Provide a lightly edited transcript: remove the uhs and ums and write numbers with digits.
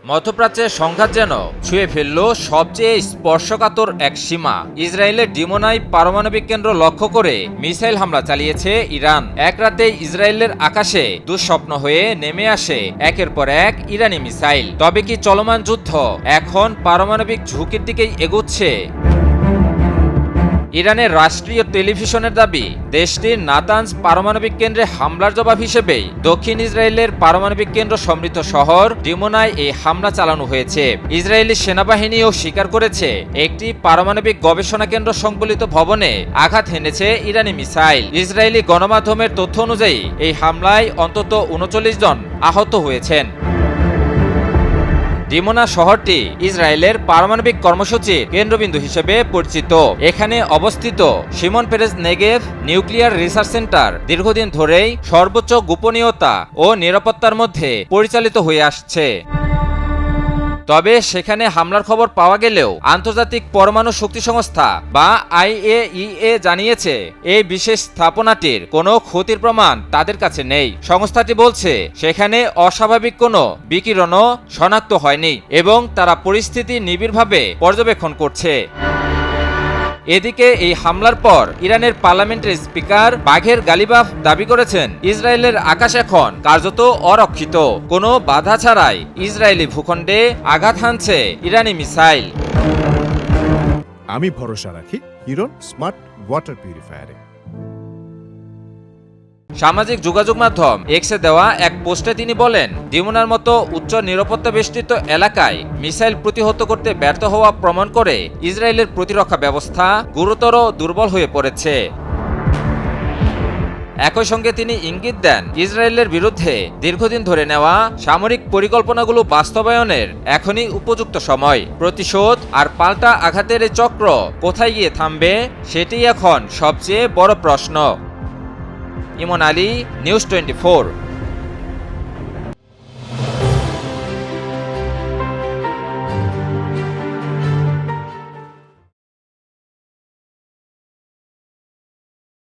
মধ্যপ্রাচ্যের সংঘাত যেন ছুঁয়ে ফেলল সবচেয়ে স্পর্শকাতর এক সীমা। ইসরায়েলের ডিমোনায় পারমাণবিক কেন্দ্র লক্ষ্য করে মিসাইল হামলা চালিয়েছে ইরান। এক রাতেই ইসরায়েলের আকাশে দুঃস্বপ্ন হয়ে নেমে আসে একের পর এক ইরানি মিসাইল। তবে কি চলমান যুদ্ধ এখন পারমাণবিক ঝুঁকির দিকেই এগুচ্ছে? ইরানের রাষ্ট্রীয় টেলিভিশনের দাবি, দেশটির নাতানজ পারমাণবিক কেন্দ্রে হামলার জবাব হিসেবেই দক্ষিণ ইসরায়েলের পারমাণবিক কেন্দ্র সমৃদ্ধ শহর ডিমোনায় এই হামলা চালানো হয়েছে। ইসরায়েলি সেনাবাহিনীও স্বীকার করেছে একটি পারমাণবিক গবেষণা কেন্দ্র সংবলিত ভবনে আঘাত হেনেছে ইরানি মিসাইল। ইসরায়েলি গণমাধ্যমের তথ্য অনুযায়ী এই হামলায় অন্তত ৩৯ জন আহত হয়েছেন। ডিমোনা শহরটি ইসরায়েলের পারমাণবিক কর্মসূচির কেন্দ্রবিন্দু হিসেবে পরিচিত। এখানে অবস্থিত Shimon Peres Negev nuclear research center দীর্ঘদিন ধরেই সর্বোচ্চ গোপনীয়তা ও নিরাপত্তার মধ্যে পরিচালিত হয়ে আসছে। তবে সেখানে হামলার খবর পাওয়া গেলেও আন্তর্জাতিক পরমাণু শক্তি সংস্থা বা IAEA জানিয়েছে এই বিশেষ স্থাপনাটির কোনো ক্ষতির প্রমাণ তাদের কাছে নেই। সংস্থাটি বলছে সেখানে অস্বাভাবিক কোনো বিকিরণও শনাক্ত হয়নি এবং তারা পরিস্থিতি নিবিড়ভাবে পর্যবেক্ষণ করছে। এদিকে এই হামলার পর ইরানের পার্লামেন্টের স্পিকার বাঘের গালিবাফ দাবি করেছেন, ইসরায়েলের আকাশ এখন কার্যত অরক্ষিত। কোনো বাধা ছাড়াই ইসরায়েলি ভূখণ্ডে আঘাত হানছে ইরানি মিসাইল। আমি ভরসা রাখি হিরন স্মার্ট ওয়াটার পিউরিফায়ারে। সামাজিক যোগাযোগ মাধ্যম এক্সে দেওয়া এক পোস্টে তিনি বলেন, ডিমোনার মতো উচ্চ নিরাপত্তা বেষ্টিত এলাকায় মিসাইল প্রতিহত করতে ব্যর্থ হওয়া প্রমাণ করে ইসরায়েলের প্রতিরক্ষা ব্যবস্থা গুরুতর দুর্বল হয়ে পড়েছে। একই সঙ্গে তিনি ইঙ্গিত দেন, ইসরায়েলের বিরুদ্ধে দীর্ঘদিন ধরে নেওয়া সামরিক পরিকল্পনাগুলো বাস্তবায়নের এখনই উপযুক্ত সময়। প্রতিশোধ আর পাল্টা আঘাতের এই চক্র কোথায় গিয়ে থামবে সেটি এখন সবচেয়ে বড় প্রশ্ন। ইমন আলী, নিউজ 24।